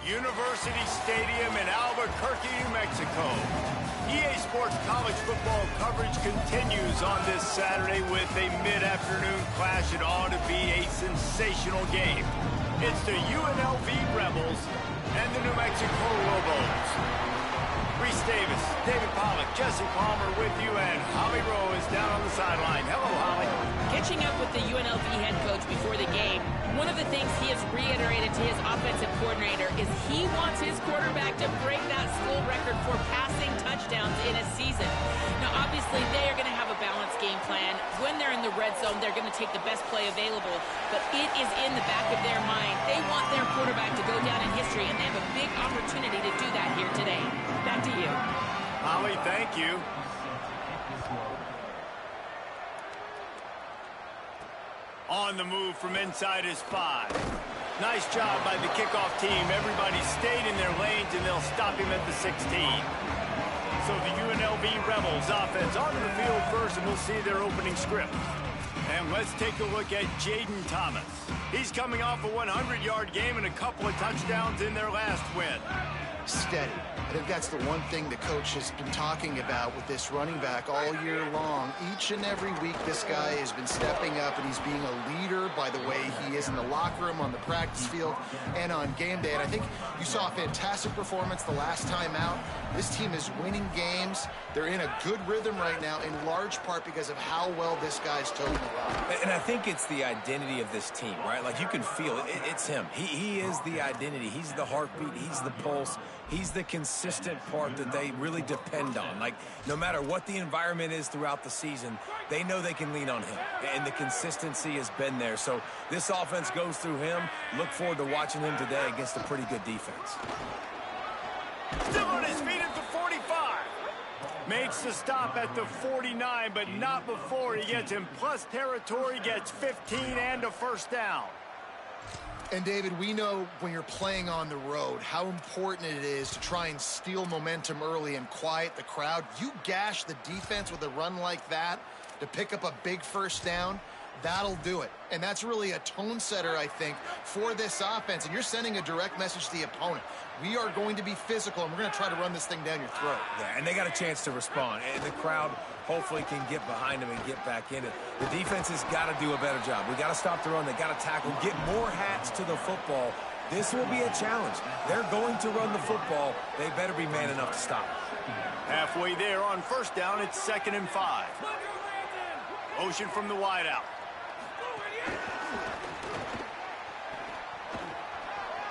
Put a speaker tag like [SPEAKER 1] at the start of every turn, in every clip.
[SPEAKER 1] University Stadium in Albuquerque, New Mexico. EA Sports college football coverage continues on this Saturday with a mid-afternoon clash. It ought to be a sensational game. It's the UNLV Rebels and the New Mexico Lobos. Reese Davis, David Pollack, Jesse Palmer with you, and Holly Rowe is down on the sideline. Hello, Holly.
[SPEAKER 2] Catching up with the UNLV head coach before the game, one of the things he has reiterated to his offensive coordinator is he wants his quarterback to break that school record for passing touchdowns in a season. Now, obviously, they are going to have a balanced game plan. When they're in the red zone, they're going to take the best play available, but it is in the back of their mind. They want their quarterback to go down in history, and they have a big opportunity to do that here today. Back to you.
[SPEAKER 1] Holly, thank you. On the move from inside his 5. Nice job by the kickoff team. Everybody stayed in their lanes, and they'll stop him at the 16. So the UNLV Rebels offense onto the field first, and we'll see their opening script. And let's take a look at Jaden Thomas. He's coming off a 100-yard game and a couple of touchdowns in their last win.
[SPEAKER 3] Steady. I think that's the one thing the coach has been talking about with this running back all year long. Each and every week, this guy has been stepping up, and he's being a leader by the way he is in the locker room, on the practice field, and on game day. And I think you saw a fantastic performance the last time out. This team is winning games. They're in a good rhythm right now, in large part because of how well this guy's toting the rock.
[SPEAKER 4] And I think it's the identity of this team, right? Like, you can feel it. It's him. He is the identity. He's the heartbeat. He's the pulse. He's the consistent part that they really depend on. Like, no matter what the environment is throughout the season, they know they can lean on him. And the consistency has been there. So this offense goes through him. Look forward to watching him today against a pretty good defense.
[SPEAKER 1] Still on his feet at the 45. Makes the stop at the 49, but not before he gets in plus territory, gets 15 and a first down.
[SPEAKER 3] And, David, we know when you're playing on the road how important it is to try and steal momentum early and quiet the crowd. You gash the defense with a run like that to pick up a big first down, that'll do it. And that's really a tone setter, I think, for this offense. And you're sending a direct message to the opponent. We are going to be physical, and we're going to try to run this thing down your throat.
[SPEAKER 4] Yeah, and they got a chance to respond. And the crowd hopefully can get behind them and get back in it. The defense has got to do a better job. We got to stop the run. They got to tackle, get more hats to the football. This will be a challenge. They're going to run the football. They better be man enough to stop it.
[SPEAKER 1] Halfway there on first down, it's 2nd and 5. Motion from the wideout.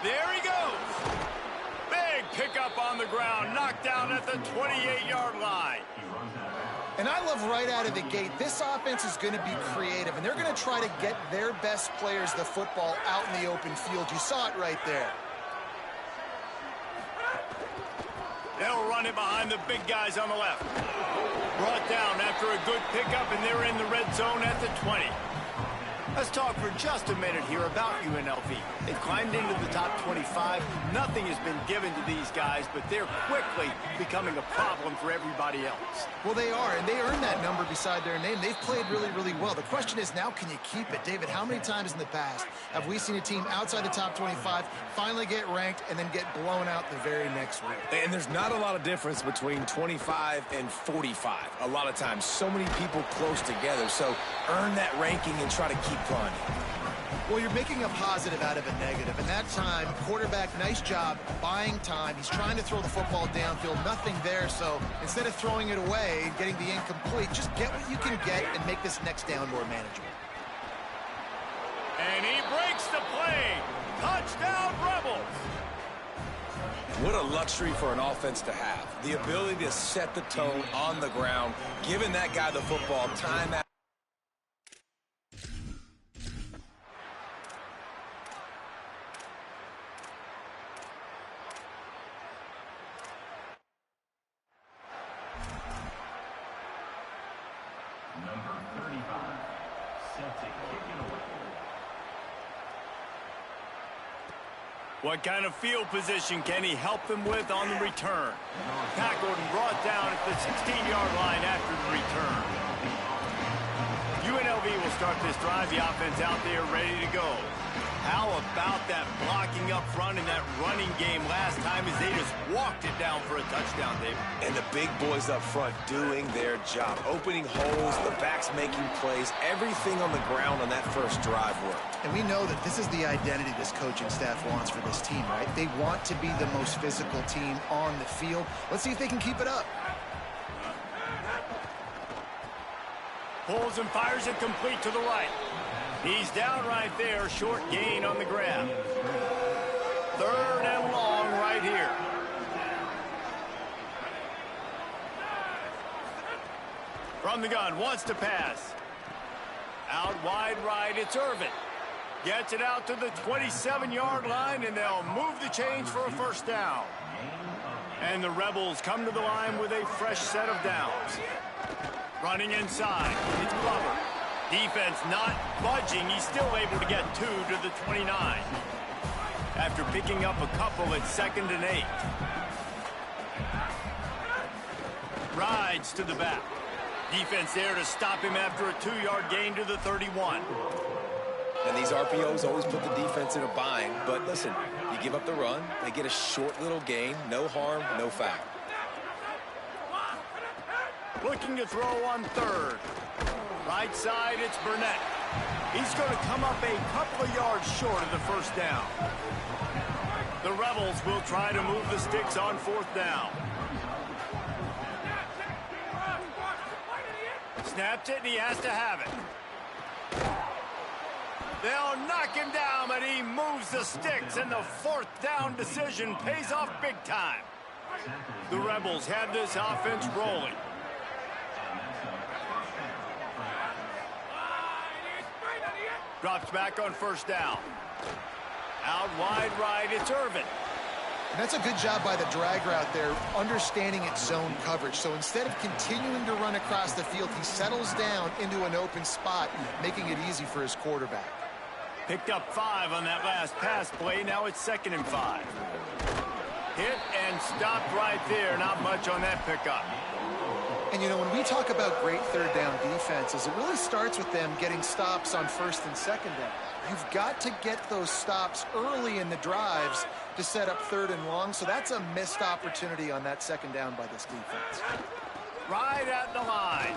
[SPEAKER 1] There he goes. Big pickup on the ground, knocked down at the 28-yard line.
[SPEAKER 3] And I love right out of the gate, this offense is going to be creative, and they're going to try to get their best players the football out in the open field. You saw it right there.
[SPEAKER 1] They'll run it behind the big guys on the left. Brought down after a good pickup, and they're in the red zone at the 20. Let's talk for just a minute here about UNLV. They've climbed into the top 25. Nothing has been given to these guys, but they're quickly becoming a problem for everybody else.
[SPEAKER 3] Well, they are, and they earned that number beside their name. They've played really, really well. The question is, now can you keep it? David, how many times in the past have we seen a team outside the top 25 finally get ranked and then get blown out the very next week?
[SPEAKER 4] And there's not a lot of difference between 25 and 45. A lot of times, so many people close together. So earn that ranking and try to keep climbing.
[SPEAKER 3] Well, you're making a positive out of a negative. And that time, quarterback, nice job buying time. He's trying to throw the football downfield. Nothing there. So instead of throwing it away and getting the incomplete, just get what you can get and make this next down more manageable.
[SPEAKER 1] And he breaks the play. Touchdown, Rebels.
[SPEAKER 4] What a luxury for an offense to have. The ability to set the tone on the ground, giving that guy the football time out.
[SPEAKER 5] Number 35, set to kick it away.
[SPEAKER 1] What kind of field position can he help them with on the return? Tackled and brought down at the 16-yard line after the return. UNLV will start this drive. The offense out there ready to go. How about that blocking up front and that running game last time as they just walked it down for a touchdown, David.
[SPEAKER 4] And the big boys up front doing their job. Opening holes, the backs making plays, everything on the ground on that first drive worked.
[SPEAKER 3] And we know that this is the identity this coaching staff wants for this team, right? They want to be the most physical team on the field. Let's see if they can keep it up.
[SPEAKER 1] Pulls and fires it complete to the right. He's down right there, short gain on the grab. 3rd and long right here. From the gun, wants to pass. Out wide right, it's Irvin. Gets it out to the 27-yard line, and they'll move the chains for a first down. And the Rebels come to the line with a fresh set of downs. Running inside, it's Glover. Defense not budging. He's still able to get 2 to the 29. After picking up a couple at 2nd and 8. Rides to the back. Defense there to stop him after a 2-yard gain to the 31.
[SPEAKER 4] And these RPOs always put the defense in a bind. But listen, you give up the run, they get a short little gain. No harm, no foul.
[SPEAKER 1] Looking to throw on 3rd. Right side, it's Burnett. He's going to come up a couple of yards short of the first down. The Rebels will try to move the sticks on 4th down. Snaps it, and he has to have it. They'll knock him down, but he moves the sticks, and the 4th down decision pays off big time. The Rebels have this offense rolling. Drops back on 1st down. Out wide right, it's Irvin.
[SPEAKER 3] And that's a good job by the drag route there, understanding its zone coverage. So instead of continuing to run across the field, he settles down into an open spot, making it easy for his quarterback.
[SPEAKER 1] Picked up 5 on that last pass play. Now it's 2nd and 5. Hit and stopped right there. Not much on that pickup.
[SPEAKER 3] And, you know, when we talk about great 3rd down defenses, it really starts with them getting stops on 1st and 2nd down. You've got to get those stops early in the drives to set up 3rd and long, so that's a missed opportunity on that 2nd down by this defense.
[SPEAKER 1] Right at the line.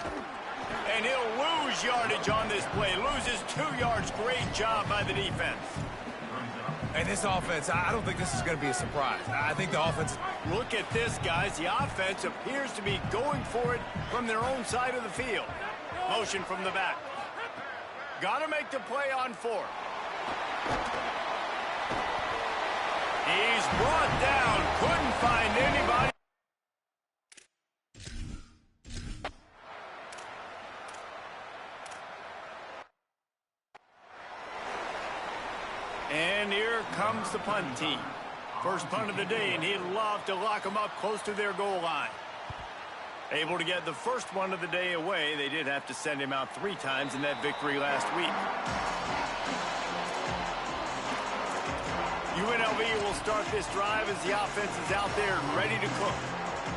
[SPEAKER 1] And he'll lose yardage on this play. Loses 2 yards. Great job by the defense.
[SPEAKER 4] And this offense, I don't think this is going to be a surprise. I think the offense...
[SPEAKER 1] Look at this, guys. The offense appears to be going for it from their own side of the field. Motion from the back. Got to make the play on 4th. He's brought down. Couldn't find anybody. And here comes the punt team. First punt of the day, and he'd love to lock them up close to their goal line. Able to get the first one of the day away. They did have to send him out 3 times in that victory last week. UNLV will start this drive as the offense is out there and ready to cook.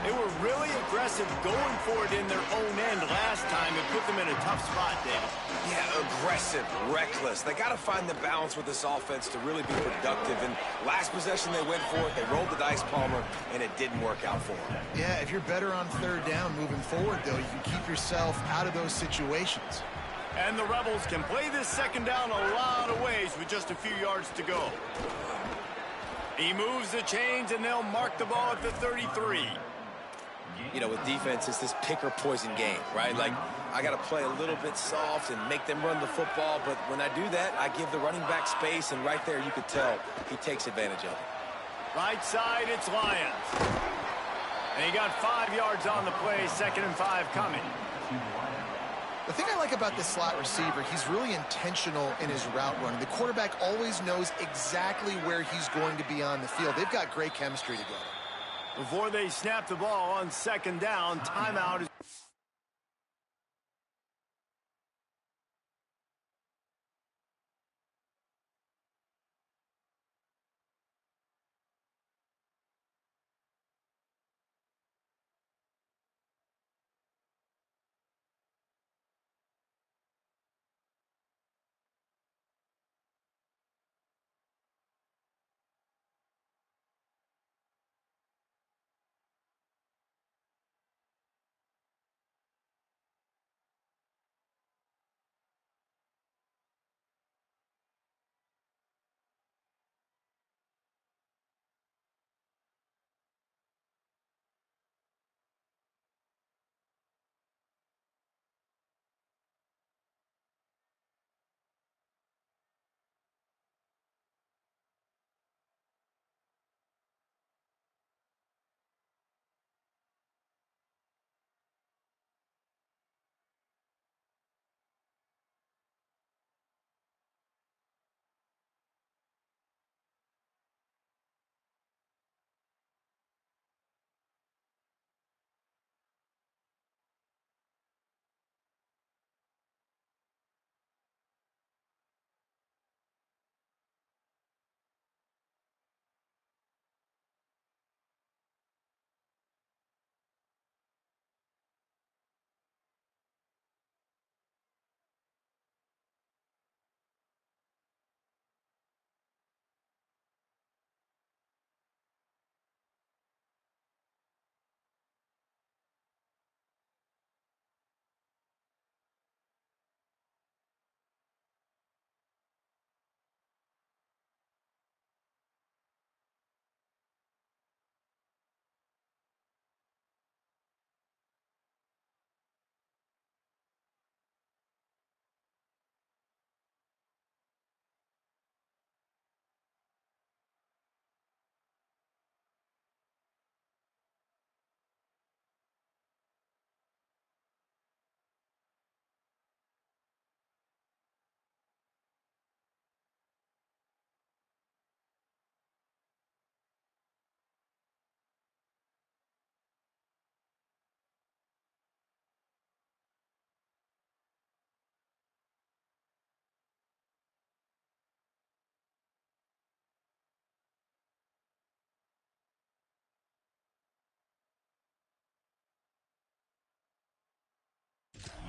[SPEAKER 1] They were really aggressive going for it in their own end last time. It put them in a tough spot, David.
[SPEAKER 4] Yeah, aggressive, reckless. They got to find the balance with this offense to really be productive. And last possession, they went for it. They rolled the dice, Palmer, and it didn't work out for them.
[SPEAKER 3] Yeah, if you're better on 3rd down moving forward, though, you can keep yourself out of those situations.
[SPEAKER 1] And the Rebels can play this 2nd down a lot of ways with just a few yards to go. He moves the chains, and they'll mark the ball at the 33.
[SPEAKER 4] You know, with defense, it's this pick-or-poison game, right? Like, I got to play a little bit soft and make them run the football, but when I do that, I give the running back space, and right there you could tell he takes advantage of it.
[SPEAKER 1] Right side, it's Lions. And he got 5 yards on the play, 2nd and 5 coming.
[SPEAKER 3] The thing I like about this slot receiver, he's really intentional in his route running. The quarterback always knows exactly where he's going to be on the field. They've got great chemistry together.
[SPEAKER 1] Before they snap the ball on 2nd down, timeout is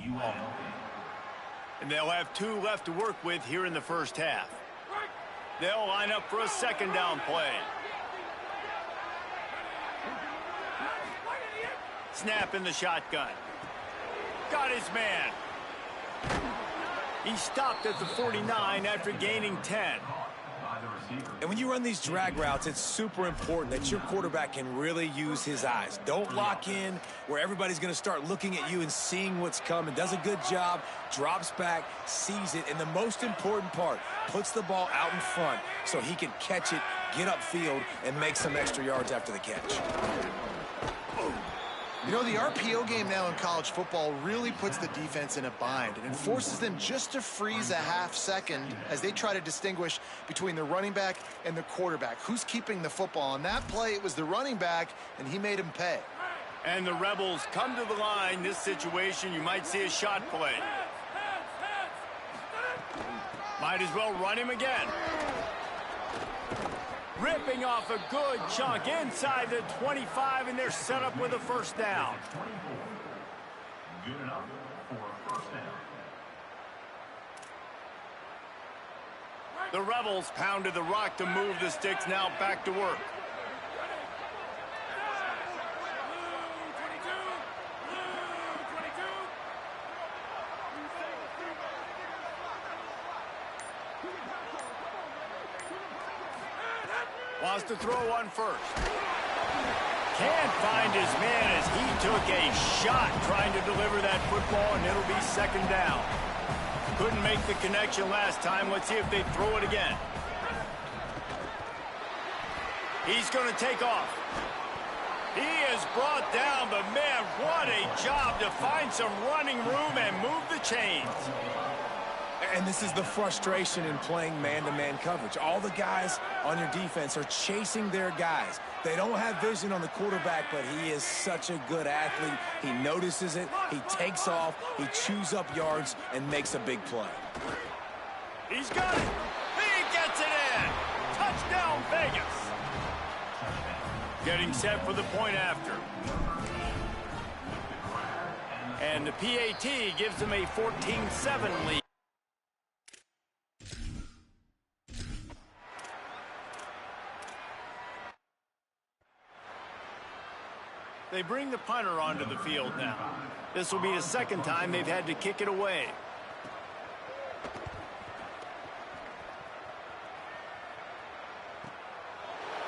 [SPEAKER 5] UNLV.
[SPEAKER 1] And they'll have 2 left to work with here in the first half. They'll line up for a second down play. Snap in the shotgun. Got his man. He stopped at the 49 after gaining 10.
[SPEAKER 4] And when you run these drag routes, it's super important that your quarterback can really use his eyes. Don't lock in where everybody's going to start looking at you and seeing what's coming. Does a good job, drops back, sees it, and the most important part, puts the ball out in front so he can catch it, get upfield, and make some extra yards after the catch.
[SPEAKER 3] You know, the RPO game now in college football really puts the defense in a bind and forces them just to freeze a half second as they try to distinguish between the running back and the quarterback. Who's keeping the football? On that play, it was the running back, and he made him pay.
[SPEAKER 1] And the Rebels come to the line. This situation, you might see a shot play. Might as well run him again. Ripping off a good chunk inside the 25, and they're set up with a first down.
[SPEAKER 5] Good enough for a first down.
[SPEAKER 1] The Rebels pounded the rock to move the sticks, now back to work. Wants to throw one first. Can't find his man as he took a shot trying to deliver that football, and it'll be second down. Couldn't make the connection last time. Let's see if they throw it again. He's going to take off. He has brought down, but man, what a job to find some running room and move the chains.
[SPEAKER 4] And this is the frustration in playing man-to-man coverage. All the guys on your defense are chasing their guys. They don't have vision on the quarterback, but he is such a good athlete. He notices it, he takes off, he chews up yards, and makes a big play.
[SPEAKER 1] He's got it. He gets it in. Touchdown, Vegas. Getting set for the point after. And the PAT gives them a 14-7 lead. They bring the punter onto the field now. This will be the second time they've had to kick it away.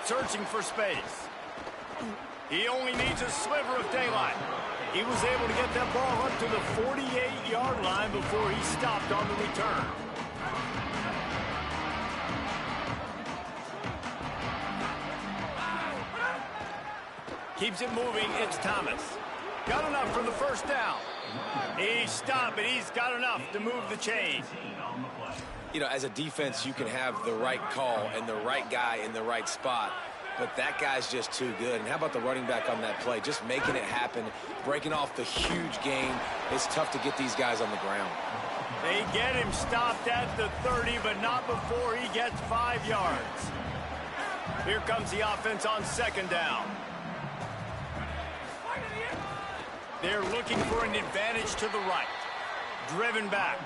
[SPEAKER 1] Searching for space. He only needs a sliver of daylight. He was able to get that ball up to the 48-yard line before he stopped on the return. Keeps it moving. It's Thomas. Got enough for the first down. He stopped, but he's got enough to move the chain.
[SPEAKER 4] You know, as a defense, you can have the right call and the right guy in the right spot, but that guy's just too good. And how about the running back on that play? Just making it happen, breaking off the huge gain. It's tough to get these guys on the ground.
[SPEAKER 1] They get him stopped at the 30, but not before he gets 5 yards. Here comes the offense on second down. They're looking for an advantage to the right. Driven back.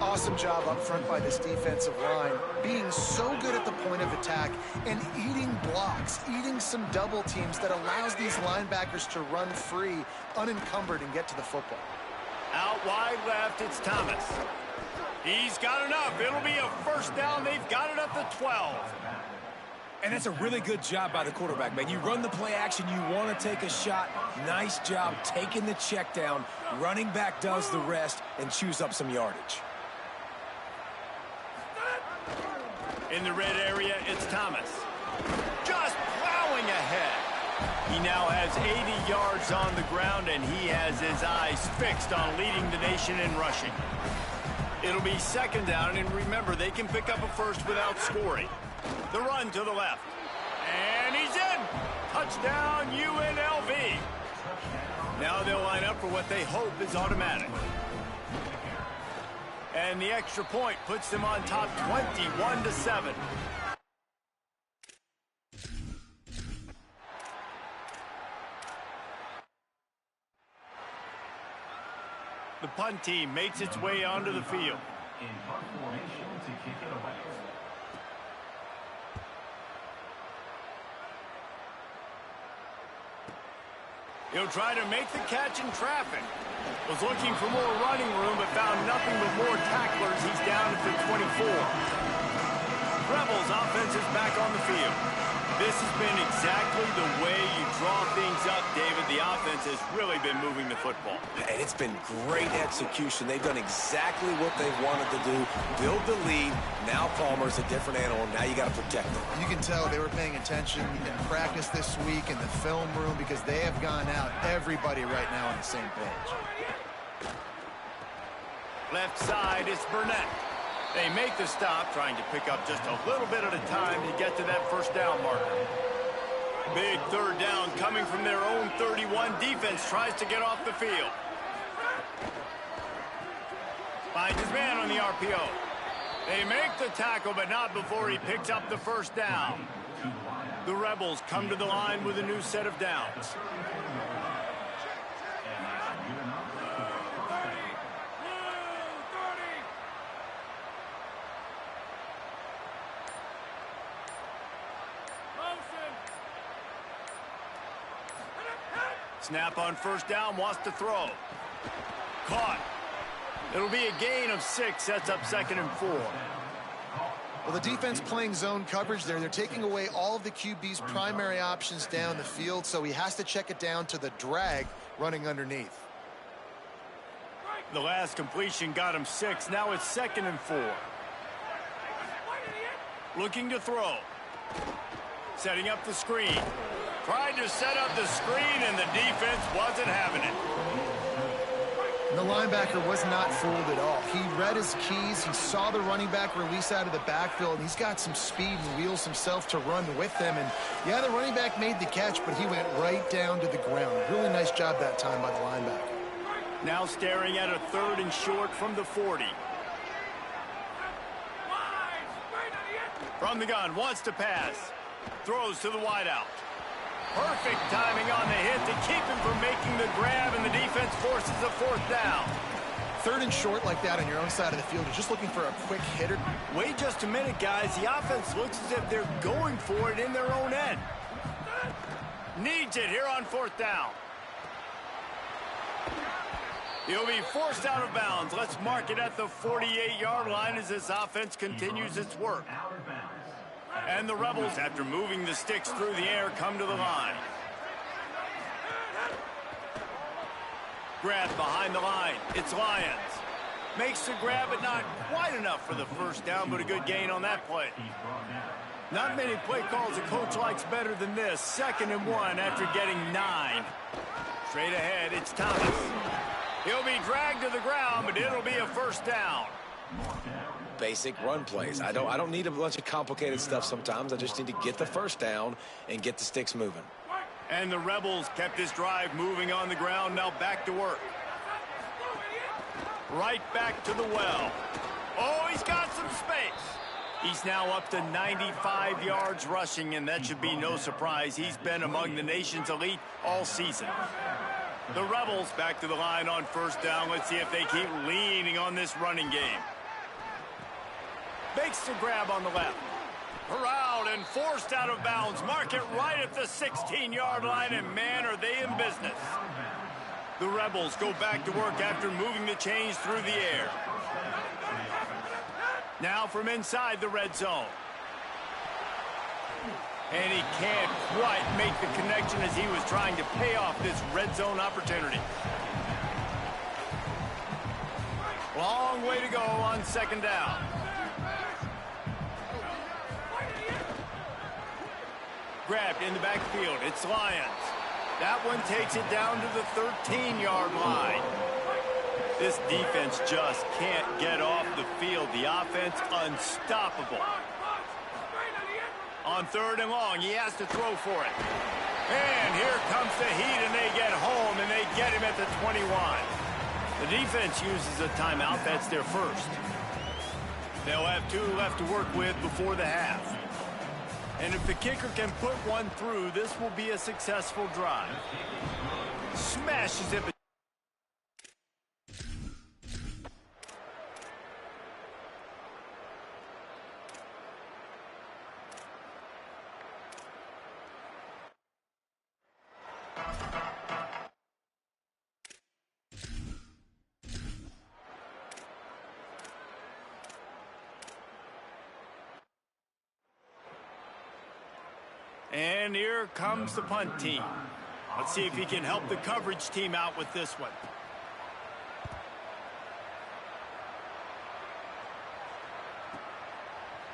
[SPEAKER 3] Awesome job up front by this defensive line, being so good at the point of attack and eating blocks, eating some double teams that allows these linebackers to run free, unencumbered, and get to the football.
[SPEAKER 1] Out wide left, it's Thomas. He's got enough. It'll be a first down. They've got it at the 12.
[SPEAKER 4] And that's a really good job by the quarterback, man. You run the play action, you want to take a shot. Nice job taking the check down. Running back does the rest and chews up some yardage.
[SPEAKER 1] In the red area, it's Thomas. Just plowing ahead. He now has 80 yards on the ground, and he has his eyes fixed on leading the nation in rushing. It'll be second down, and remember, they can pick up a first without scoring. The run to the left. And he's in. Touchdown, UNLV. Now they'll line up for what they hope is automatic. And the extra point puts them on top 21-7. The punt team makes its way onto the field.
[SPEAKER 5] In punt formation to kick it away.
[SPEAKER 1] He'll try to make the catch in traffic. Was looking for more running room, but found nothing but more tacklers. He's down at the 24. Rebels offense is back on the field. This has been exactly the way you draw things up, David. The offense has really been moving the football.
[SPEAKER 4] And it's been great execution. They've done exactly what they wanted to do. Build the lead. Now Palmer's a different animal. Now you got to protect them.
[SPEAKER 3] You can tell they were paying attention in practice this week in the film room because they have gone out, everybody right now on the same page.
[SPEAKER 1] Left side is Burnett. They make the stop, trying to pick up just a little bit at a time to get to that first down marker. Big third down coming from their own 31. Defense tries to get off the field. Finds his man on the RPO. They make the tackle, but not before he picks up the first down. The Rebels come to the line with a new set of downs. Snap on first down, wants to throw. Caught. It'll be a gain of 6, sets up 2nd and 4.
[SPEAKER 3] Well, the defense playing zone coverage there. They're taking away all of the QB's primary options down the field, so he has to check it down to the drag running underneath.
[SPEAKER 1] The last completion got him 6. Now it's 2nd and 4. Looking to throw. Setting up the screen. Tried to set up the screen, and the defense wasn't having it.
[SPEAKER 3] And the linebacker was not fooled at all. He read his keys. He saw the running back release out of the backfield. He's got some speed and wheels himself to run with them. And, yeah, the running back made the catch, but he went right down to the ground. Really nice job that time by the linebacker.
[SPEAKER 1] Now staring at a 3rd and short from the 40. From the gun, wants to pass. Throws to the wideout. Perfect timing on the hit to keep him from making the grab, and the defense forces a 4th down.
[SPEAKER 3] 3rd and short like that on your own side of the field. You're just looking for a quick hitter.
[SPEAKER 1] Wait just a minute, guys. The offense looks as if they're going for it in their own end. Needs it here on 4th down. He'll be forced out of bounds. Let's mark it at the 48-yard line as this offense continues its work. And the Rebels, after moving the sticks through the air, come to the line. Grab behind the line. It's Lyons. Makes the grab, but not quite enough for the first down, but a good gain on that play. Not many play calls a coach likes better than this. 2nd and 1 after getting 9. Straight ahead, it's Thomas. He'll be dragged to the ground, but it'll be a first down.
[SPEAKER 4] Basic run plays. I don't need a bunch of complicated stuff sometimes. I just need to get the first down and get the sticks moving.
[SPEAKER 1] And the Rebels kept this drive moving on the ground. Now back to work. Right back to the well. Oh, he's got some space. He's now up to 95 yards rushing, and that should be no surprise. He's been among the nation's elite all season. The Rebels back to the line on first down. Let's see if they keep leaning on this running game. Makes the grab on the left. Corralled and forced out of bounds. Mark it right at the 16-yard line, and man, are they in business. The Rebels go back to work after moving the chains through the air. Now from inside the red zone. And he can't quite make the connection as he was trying to pay off this red zone opportunity. Long way to go on 2nd down. Grabbed in the backfield. It's Lyons. That one takes it down to the 13-yard line. This defense just can't get off the field. The offense unstoppable. On 3rd and long, he has to throw for it. And here comes the heat, and they get home, and they get him at the 21. The defense uses a timeout. That's their first. They'll have 2 left to work with before the half. And if the kicker can put one through, this will be a successful drive. Smashes it. And here comes the punt team. Let's see if he can help the coverage team out with this one.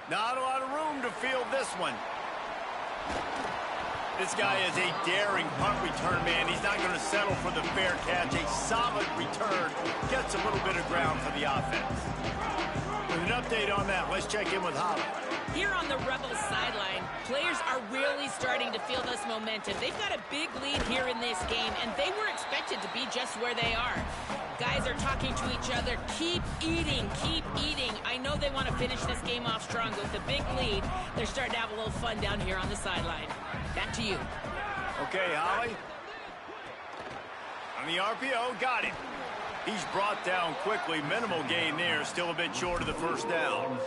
[SPEAKER 1] Not a lot of room to field this one. This guy is a daring punt return man. He's not going to settle for the fair catch. A solid return gets a little bit of ground for the offense. With an update on that, let's check in with Holly.
[SPEAKER 2] Here on the Rebels sideline, players are really starting to feel this momentum. They've got a big lead here in this game, and they were expected to be just where they are. Guys are talking to each other. Keep eating, keep eating. I know they want to finish this game off strong with a big lead. They're starting to have a little fun down here on the sideline. Back to you.
[SPEAKER 1] Okay, Holly. On the RPO, got him. He's brought down quickly. Minimal gain there. Still a bit short of the first down.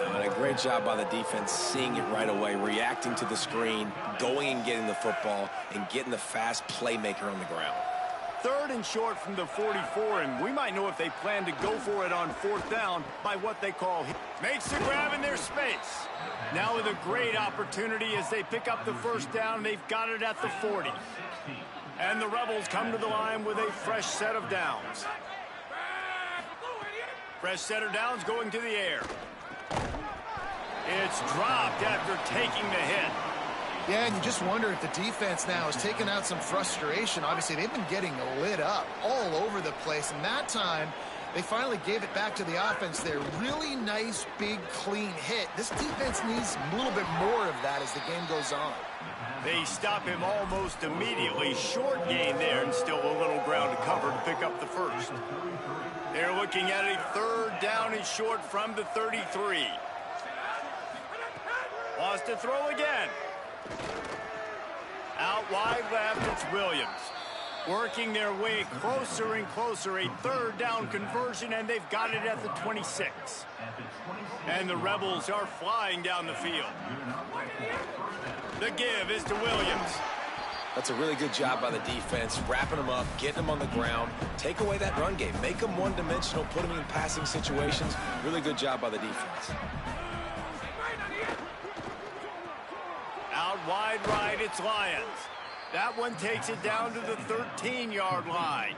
[SPEAKER 4] And a great job by the defense seeing it right away, reacting to the screen, going and getting the football, and getting the fast playmaker on the ground.
[SPEAKER 1] 3rd and short from the 44, and we might know if they plan to go for it on 4th down by what they call makes the grab in their space. Now with a great opportunity as they pick up the first down, they've got it at the 40. And the Rebels come to the line with a fresh set of downs. Fresh set of downs going to the air. It's dropped after taking the hit.
[SPEAKER 3] Yeah, and you just wonder if the defense now has taken out some frustration. Obviously, they've been getting lit up all over the place, and that time they finally gave it back to the offense there. Really nice, big, clean hit. This defense needs a little bit more of that as the game goes on.
[SPEAKER 1] They stop him almost immediately. Short gain there, and still a little ground to cover to pick up the first. They're looking at a 3rd down and short from the 33. Lost to throw again. Out wide left, it's Williams. Working their way closer and closer. A 3rd down conversion, and they've got it at the 26. And the Rebels are flying down the field. The give is to Williams.
[SPEAKER 4] That's a really good job by the defense, wrapping them up, getting them on the ground, take away that run game, make them one-dimensional, put them in passing situations. Really good job by the defense.
[SPEAKER 1] Out wide right, it's Lions. That one takes it down to the 13-yard line.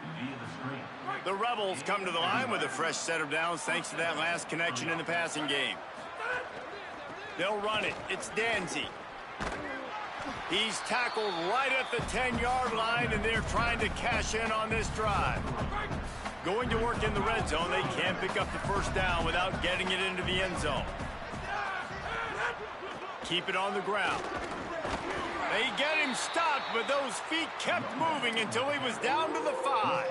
[SPEAKER 1] The Rebels come to the line with a fresh set of downs thanks to that last connection in the passing game. They'll run it. It's Danzy. He's tackled right at the 10-yard line, and they're trying to cash in on this drive. Going to work in the red zone. They can't pick up the first down without getting it into the end zone. Keep it on the ground. They get him stopped, but those feet kept moving until he was down to the 5.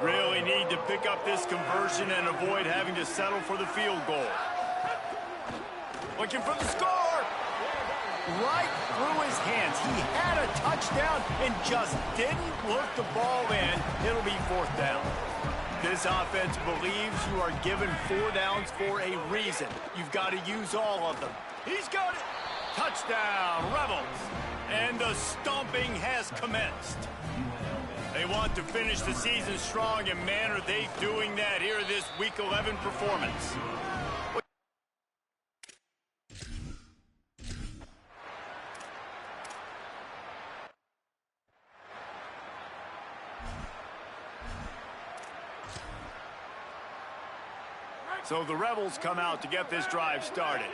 [SPEAKER 1] Really need to pick up this conversion and avoid having to settle for the field goal. Looking for the score. Right through his hands. He had a touchdown and just didn't look the ball in. It'll be 4th down. This offense believes you are given 4 downs for a reason. You've got to use all of them. He's got it. Touchdown, Rebels. And the stomping has commenced. They want to finish the season strong, and man, are they doing that here in this Week 11 performance. So the Rebels come out to get this drive started.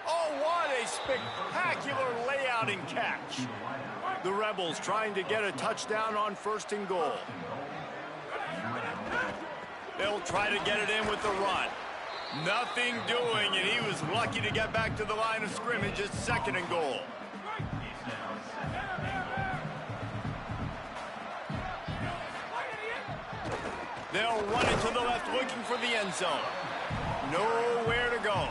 [SPEAKER 1] Oh, what a spectacular layout and catch. The Rebels trying to get a touchdown on 1st and goal. They'll try to get it in with the run. Nothing doing, and he was lucky to get back to the line of scrimmage at 2nd and goal. They'll run it to the left, looking for the end zone. Nowhere to go.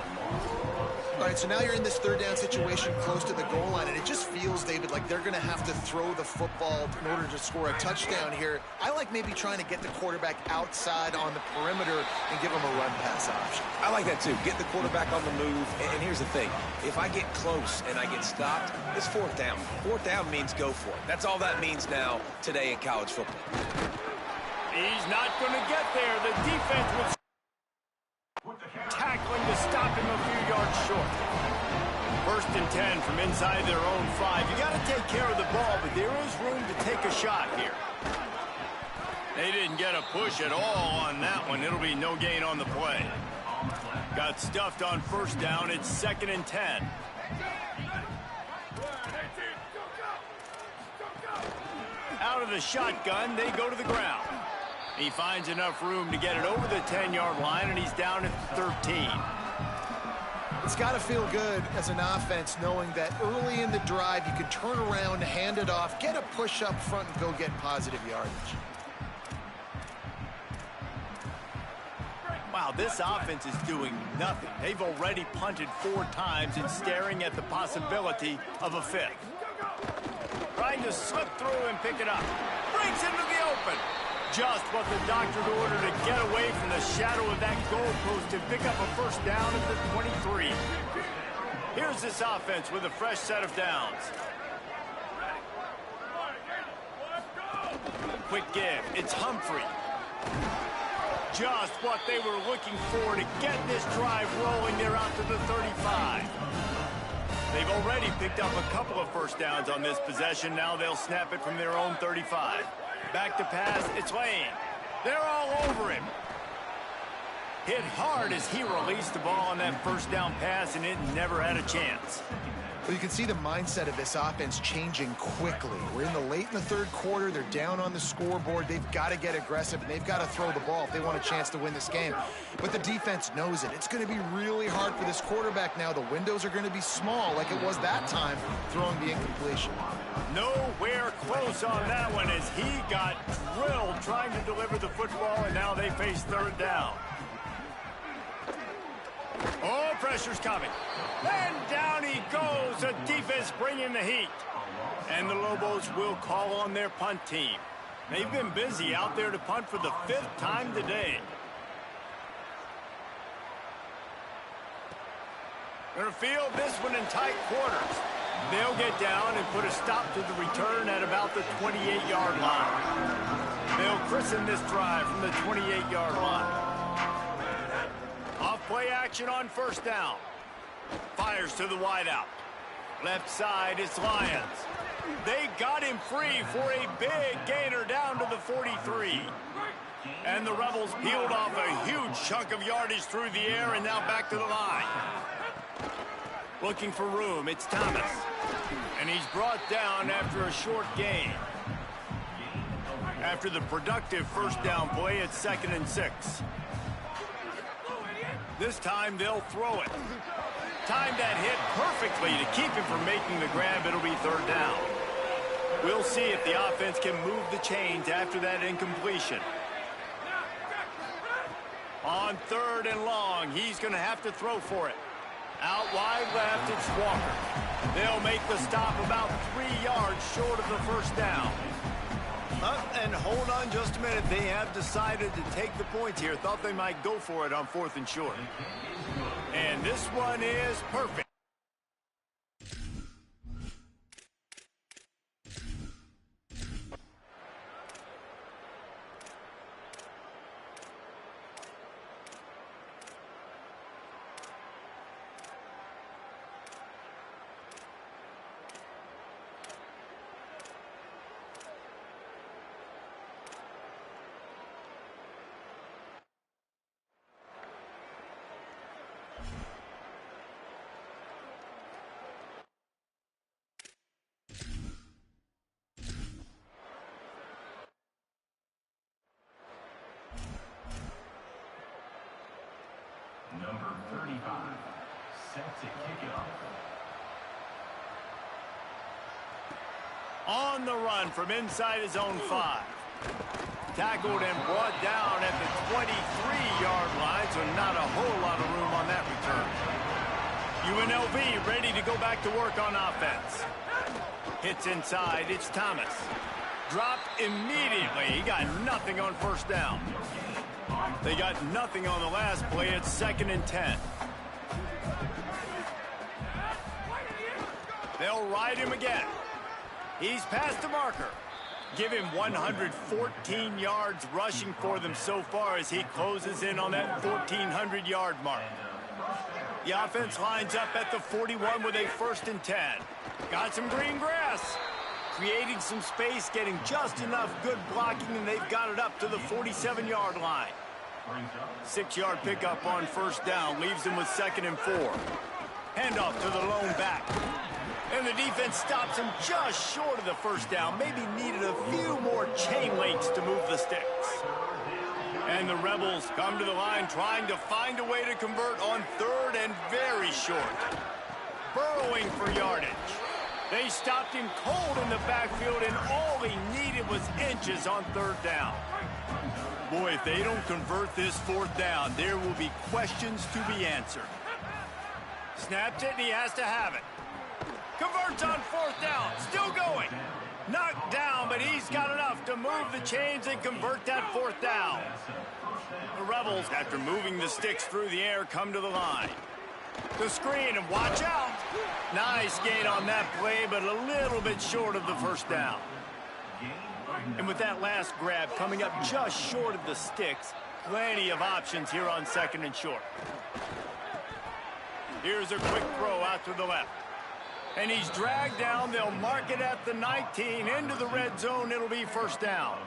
[SPEAKER 3] All right, so now you're in this 3rd down situation close to the goal line, and it just feels, David, like they're going to have to throw the football in order to score a touchdown here. I like maybe trying to get the quarterback outside on the perimeter and give him a run-pass option.
[SPEAKER 4] I like that, too. Get the quarterback on the move. And here's the thing. If I get close and I get stopped, it's 4th down. 4th down means go for it. That's all that means now today in college football.
[SPEAKER 1] He's not going to get there. The defense will short. 1st and 10 from inside their own 5. You got to take care of the ball, but there is room to take a shot here. They didn't get a push at all on that one. It'll be no gain on the play. Got stuffed on 1st down. It's 2nd and 10. Out of the shotgun, they go to the ground. He finds enough room to get it over the 10-yard line, and he's down at 13.
[SPEAKER 3] It's got to feel good as an offense knowing that early in the drive you can turn around, hand it off, get a push up front, and go get positive yardage.
[SPEAKER 1] Wow, this offense is doing nothing. They've already punted 4 times and staring at the possibility of a 5th. Trying to slip through and pick it up. Breaks into the open. Just what the doctor ordered to get away from the shadow of that goalpost and pick up a 1st down at the 23. Here's this offense with a fresh set of downs. Quick give. It's Humphrey. Just what they were looking for to get this drive rolling. They're out to the 35. They've already picked up a couple of 1st downs on this possession. Now they'll snap it from their own 35. Back to pass, it's Lane. They're all over him. Hit hard as he released the ball on that 1st down pass, and it never had a chance.
[SPEAKER 3] Well, you can see the mindset of this offense changing quickly. We're late in the 3rd quarter. They're down on the scoreboard. They've got to get aggressive, and they've got to throw the ball if they want a chance to win this game. But the defense knows it. It's going to be really hard for this quarterback now. The windows are going to be small like it was that time throwing the incompletion.
[SPEAKER 1] Nowhere close on that one as he got drilled trying to deliver the football, and now they face 3rd down. Oh, pressure's coming. And down he goes. The defense bringing the heat. And the Lobos will call on their punt team. They've been busy out there to punt for the 5th time today. Going to field this one in tight quarters. They'll get down and put a stop to the return at about the 28-yard line. They'll christen this drive from the 28-yard line. Off play action on 1st down. Fires to the wideout. Left side, it's Lions. They got him free for a big gainer down to the 43. And the Rebels peeled off a huge chunk of yardage through the air and now back to the line. Looking for room, it's Thomas. And he's brought down after a short gain. After the productive 1st down play, it's 2nd and 6. This time they'll throw it. Timed that hit perfectly to keep him from making the grab. It'll be 3rd down. We'll see if the offense can move the chains after that incompletion. On 3rd and long, he's going to have to throw for it. Out wide left, it's Walker. They'll make the stop about 3 yards short of the 1st down. And hold on just a minute. They have decided to take the points here. Thought they might go for it on 4th and short. And this one is perfect.
[SPEAKER 5] Number 35, set to kick it off.
[SPEAKER 1] On the run from inside his own 5. Tackled and brought down at the 23-yard line, so not a whole lot of room on that return. UNLV ready to go back to work on offense. Hits inside, it's Thomas. Dropped immediately. He got nothing on 1st down. They got nothing on the last play. It's 2nd and 10. They'll ride him again. He's past the marker. Give him 114 yards rushing for them so far as he closes in on that 1,400-yard mark. The offense lines up at the 41 with a 1st and 10. Got some green grass. Creating some space, getting just enough good blocking, and they've got it up to the 47-yard line. 6-yard pickup on 1st down, leaves them with 2nd and 4. Handoff to the lone back. And the defense stops him just short of the 1st down. Maybe needed a few more chain links to move the sticks. And the Rebels come to the line trying to find a way to convert on 3rd and very short. Burrowing for yardage. They stopped him cold in the backfield, and all he needed was inches on 3rd down. Boy, if they don't convert this 4th down, there will be questions to be answered. Snaps it, and he has to have it. Converts on 4th down. Still going. Knocked down, but he's got enough to move the chains and convert that 4th down. The Rebels, after moving the sticks through the air, come to the line. The screen, and watch out. Nice gain on that play, but a little bit short of the 1st down. And with that last grab coming up just short of the sticks, plenty of options here on 2nd and short. Here's a quick throw out to the left. And he's dragged down. They'll mark it at the 19. Into the red zone. It'll be 1st down.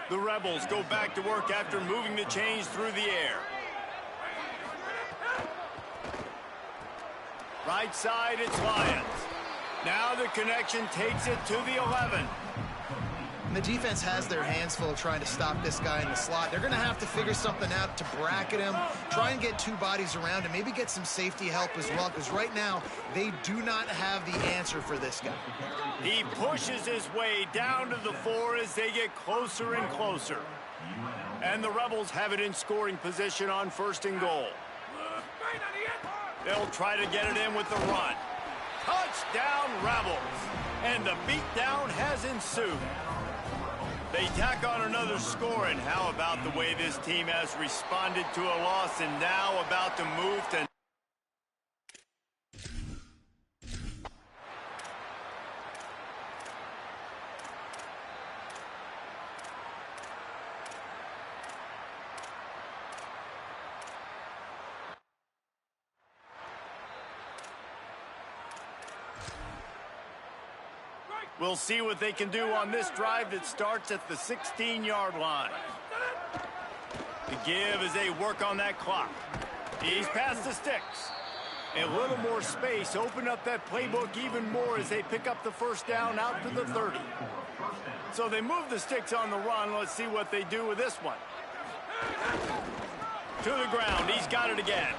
[SPEAKER 1] The Rebels go back to work after moving the chains through the air. Right side, it's Lions. Now the connection takes it to the 11.
[SPEAKER 3] And the defense has their hands full trying to stop this guy in the slot. They're going to have to figure something out to bracket him, try and get 2 bodies around him, maybe get some safety help as well, because right now they do not have the answer for this guy.
[SPEAKER 1] He pushes his way down to the 4 as they get closer and closer. And the Rebels have it in scoring position on 1st and goal. They'll try to get it in with the run. Touchdown, Rebels. And the beatdown has ensued. They tack on another score, and how about the way this team has responded to a loss and now about to move to... We'll see what they can do on this drive that starts at the 16-yard line. The give as they work on that clock. He's past the sticks. A little more space. Open up that playbook even more as they pick up the 1st down out to the 30. So they move the sticks on the run. Let's see what they do with this one. To the ground. He's got it again.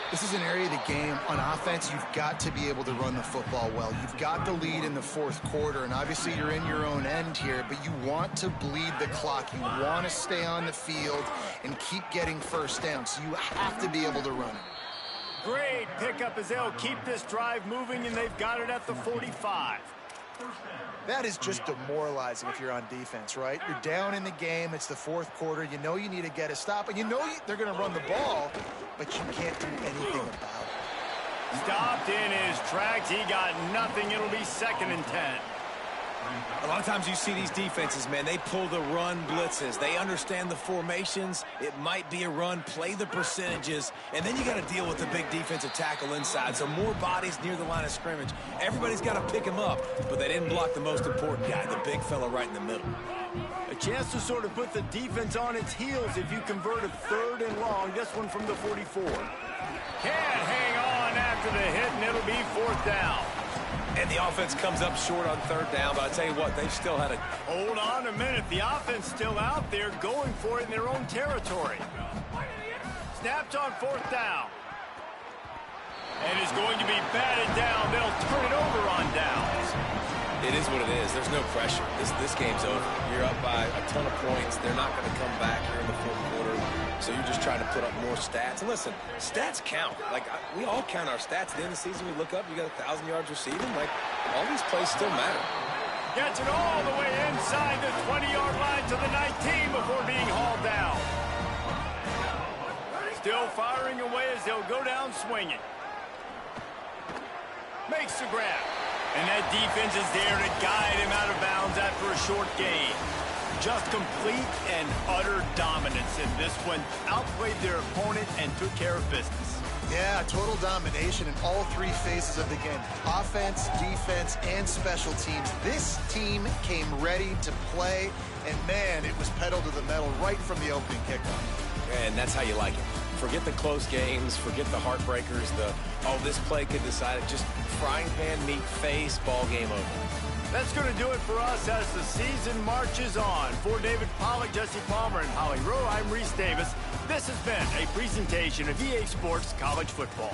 [SPEAKER 3] This is an area of the game. On offense, you've got to be able to run the football well. You've got the lead in the 4th quarter, and obviously you're in your own end here, but you want to bleed the clock. You want to stay on the field and keep getting 1st down, so you have to be able to run it.
[SPEAKER 1] Great pickup as they'll keep this drive moving, and they've got it at the 45.
[SPEAKER 3] That is just demoralizing if you're on defense, right? You're down in the game. It's the 4th quarter. You know you need to get a stop, and you know they're going to run the ball, but you can't do anything about it.
[SPEAKER 1] Stopped in his tracks. He got nothing. It'll be 2nd and 10.
[SPEAKER 4] A lot of times you see these defenses, man, they pull the run blitzes. They understand the formations. It might be a run, play the percentages, and then you got to deal with the big defensive tackle inside. So more bodies near the line of scrimmage. Everybody's got to pick him up, but they didn't block the most important guy, the big fella right in the middle.
[SPEAKER 1] A chance to sort of put the defense on its heels if you convert a 3rd and long. This one from the 44. Can't hang on after the hit, and it'll be 4th down.
[SPEAKER 4] And the offense comes up short on 3rd down, but I'll tell you what, they've still had a...
[SPEAKER 1] Hold on a minute. The offense still out there going for it in their own territory. Snapped on 4th down. And is going to be batted down. They'll turn it over on downs.
[SPEAKER 4] It is what it is. There's no pressure. This game's over. You're up by a ton of points. They're not going to come back here in the 4th quarter. So you're just trying to put up more stats. And listen, stats count. Like, we all count our stats. At the end of the season, we look up, you got 1,000 yards receiving. Like, all these plays still matter.
[SPEAKER 1] Gets it all the way inside the 20-yard line to the 19 before being hauled down. Still firing away as they'll go down swinging. Makes the grab. And that defense is there to guide him out of bounds after a short gain. Just complete and utter dominance in this one. Outplayed their opponent and took care of business.
[SPEAKER 3] Yeah, total domination in all three phases of the game. Offense, defense, and special teams. This team came ready to play, and man, it was pedal to the metal right from the opening kickoff.
[SPEAKER 4] And that's how you like it. Forget the close games, forget the heartbreakers, this play could decide it. Just frying pan meet face, ball game over.
[SPEAKER 1] That's going to do it for us as the season marches on. For David Pollack, Jesse Palmer, and Holly Rowe, I'm Reese Davis. This has been a presentation of EA Sports College Football.